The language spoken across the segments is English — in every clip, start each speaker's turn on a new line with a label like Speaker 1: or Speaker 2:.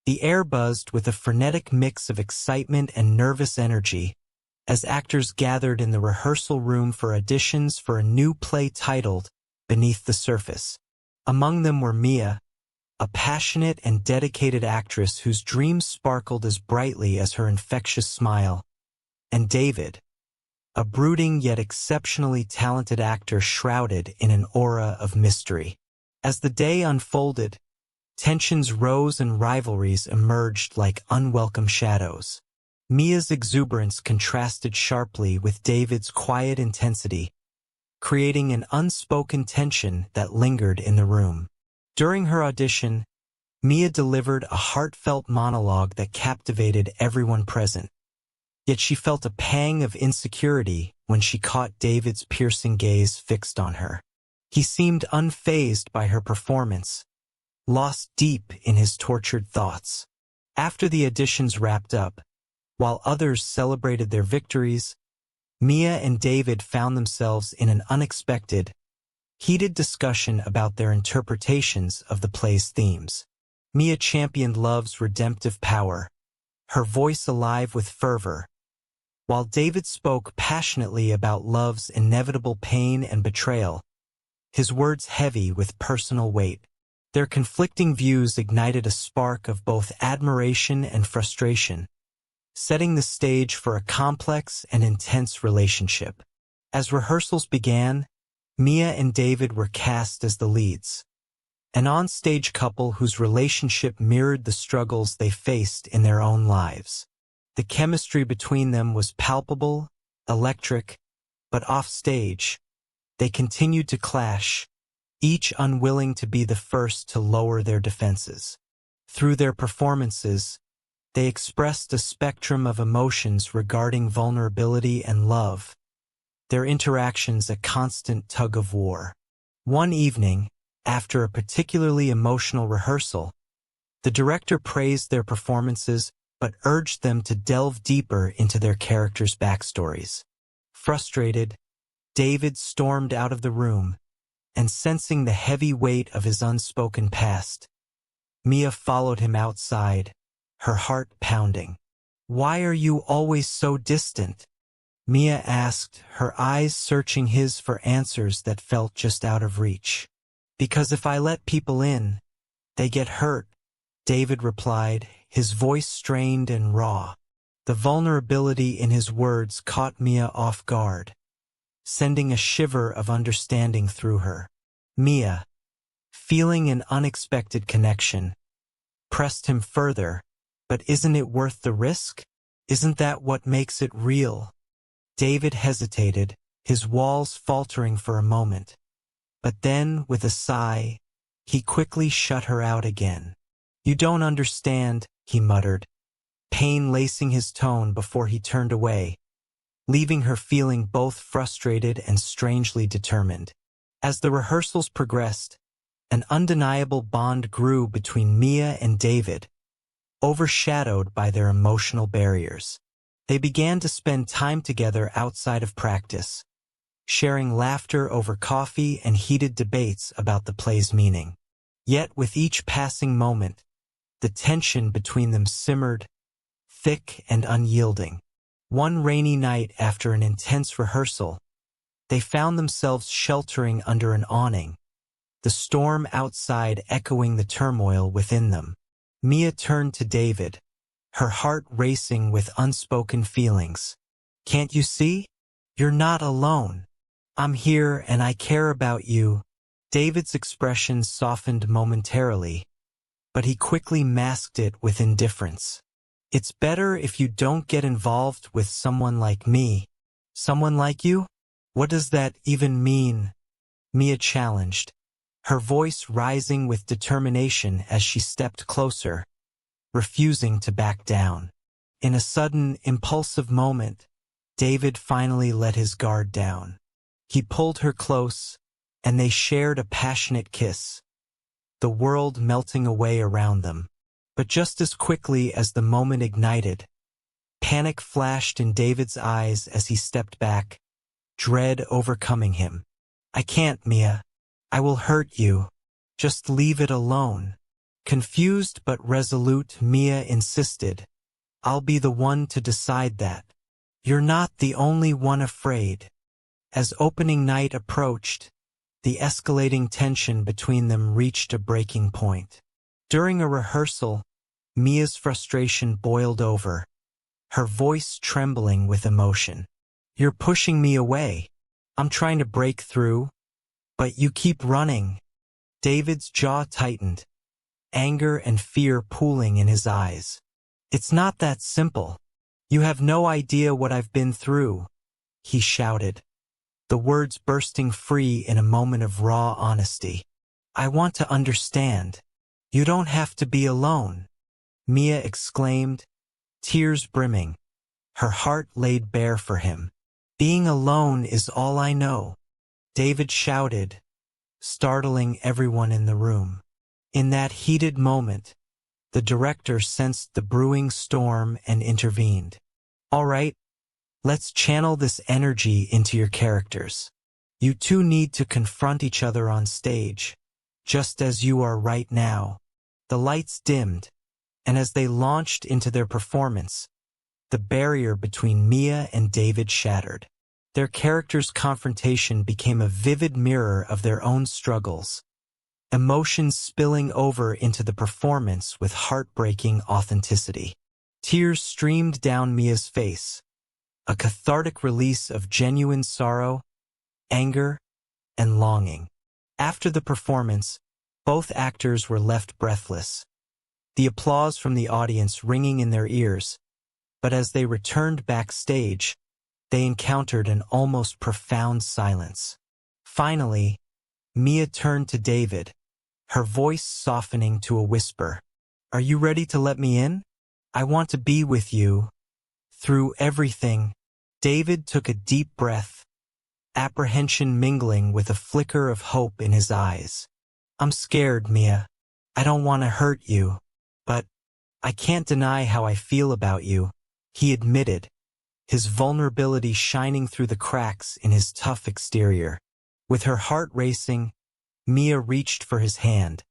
Speaker 1: The air buzzed with a frenetic mix of excitement and nervous energy as actors gathered in the rehearsal room for auditions for a new play titled Beneath the Surface. Among them were Mia, a passionate and dedicated actress whose dreams sparkled as brightly as her infectious smile, and David, a brooding yet exceptionally talented actor shrouded in an aura of mystery. As the day unfolded, tensions rose and rivalries emerged like unwelcome shadows. Mia's exuberance contrasted sharply with David's quiet intensity, creating an unspoken tension that lingered in the room. During her audition, Mia delivered a heartfelt monologue that captivated everyone present. Yet she felt a pang of insecurity when she caught David's piercing gaze fixed on her. He seemed unfazed by her performance, lost deep in his tortured thoughts. After the auditions wrapped up, while others celebrated their victories, Mia and David found themselves in an unexpected, heated discussion about their interpretations of the play's themes. Mia championed love's redemptive power, her voice alive with fervor, while David spoke passionately about love's inevitable pain and betrayal, his words heavy with personal weight. Their conflicting views ignited a spark of both admiration and frustration, setting the stage for a complex and intense relationship. As rehearsals began, Mia and David were cast as the leads, an on-stage couple whose relationship mirrored the struggles they faced in their own lives. The chemistry between them was palpable, electric, but off-stage, they continued to clash, each unwilling to be the first to lower their defenses. Through their performances, they expressed a spectrum of emotions regarding vulnerability and love, their interactions a constant tug-of-war. One evening, after a particularly emotional rehearsal, the director praised their performances but urged them to delve deeper into their characters' backstories. Frustrated, David stormed out of the room, and sensing the heavy weight of his unspoken past, Mia followed him outside, her heart pounding. "Why are you always so distant?" Mia asked, her eyes searching his for answers that felt just out of reach. "Because if I let people in, they get hurt," David replied, his voice strained and raw. The vulnerability in his words caught Mia off guard, sending a shiver of understanding through her. Mia, feeling an unexpected connection, pressed him further. "But isn't it worth the risk? Isn't that what makes it real?" David hesitated, his walls faltering for a moment. But then, with a sigh, he quickly shut her out again. "You don't understand," he muttered, pain lacing his tone before he turned away, leaving her feeling both frustrated and strangely determined. As the rehearsals progressed, an undeniable bond grew between Mia and David, overshadowed by their emotional barriers. They began to spend time together outside of practice, sharing laughter over coffee and heated debates about the play's meaning. Yet with each passing moment, the tension between them simmered, thick and unyielding. One rainy night after an intense rehearsal, they found themselves sheltering under an awning, the storm outside echoing the turmoil within them. Mia turned to David, her heart racing with unspoken feelings. "Can't you see? You're not alone. I'm here and I care about you." David's expression softened momentarily, but he quickly masked it with indifference. "It's better if you don't get involved with someone like me." "Someone like you? What does that even mean?" Mia challenged, her voice rising with determination as she stepped closer, refusing to back down. In a sudden, impulsive moment, David finally let his guard down. He pulled her close, and they shared a passionate kiss, the world melting away around them. But just as quickly as the moment ignited, panic flashed in David's eyes as he stepped back, dread overcoming him. "I can't, Mia. I will hurt you. Just leave it alone." Confused but resolute, Mia insisted, "I'll be the one to decide that. You're not the only one afraid." As opening night approached, the escalating tension between them reached a breaking point. During a rehearsal, Mia's frustration boiled over, her voice trembling with emotion. "You're pushing me away. I'm trying to break through, but you keep running." David's jaw tightened, anger and fear pooling in his eyes. "It's not that simple. You have no idea what I've been through," he shouted, the words bursting free in a moment of raw honesty. "I want to understand. You don't have to be alone," Mia exclaimed, tears brimming, her heart laid bare for him. "Being alone is all I know," David shouted, startling everyone in the room. In that heated moment, the director sensed the brewing storm and intervened. "All right, let's channel this energy into your characters. You two need to confront each other on stage, just as you are right now." The lights dimmed, and as they launched into their performance, the barrier between Mia and David shattered. Their characters' confrontation became a vivid mirror of their own struggles, emotions spilling over into the performance with heartbreaking authenticity. Tears streamed down Mia's face, a cathartic release of genuine sorrow, anger, and longing. After the performance, both actors were left breathless, the applause from the audience ringing in their ears, but as they returned backstage, they encountered an almost profound silence. Finally, Mia turned to David, her voice softening to a whisper. "Are you ready to let me in? I want to be with you through everything." David took a deep breath, apprehension mingling with a flicker of hope in his eyes. "I'm scared, Mia. I don't want to hurt you, but I can't deny how I feel about you," he admitted, his vulnerability shining through the cracks in his tough exterior. With her heart racing, Mia reached for his hand,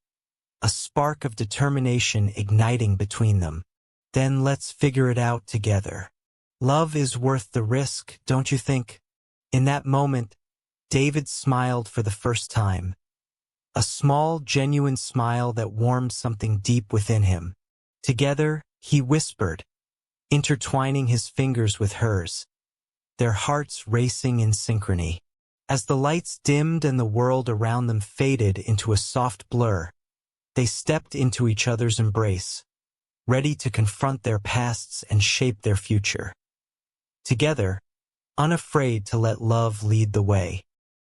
Speaker 1: a spark of determination igniting between them. "Then let's figure it out together. Love is worth the risk, don't you think?" In that moment, David smiled for the first time, a small, genuine smile that warmed something deep within him. Together, he whispered, intertwining his fingers with hers, their hearts racing in synchrony. As the lights dimmed and the world around them faded into a soft blur, they stepped into each other's embrace, ready to confront their pasts and shape their future. Together, unafraid to let love lead the way.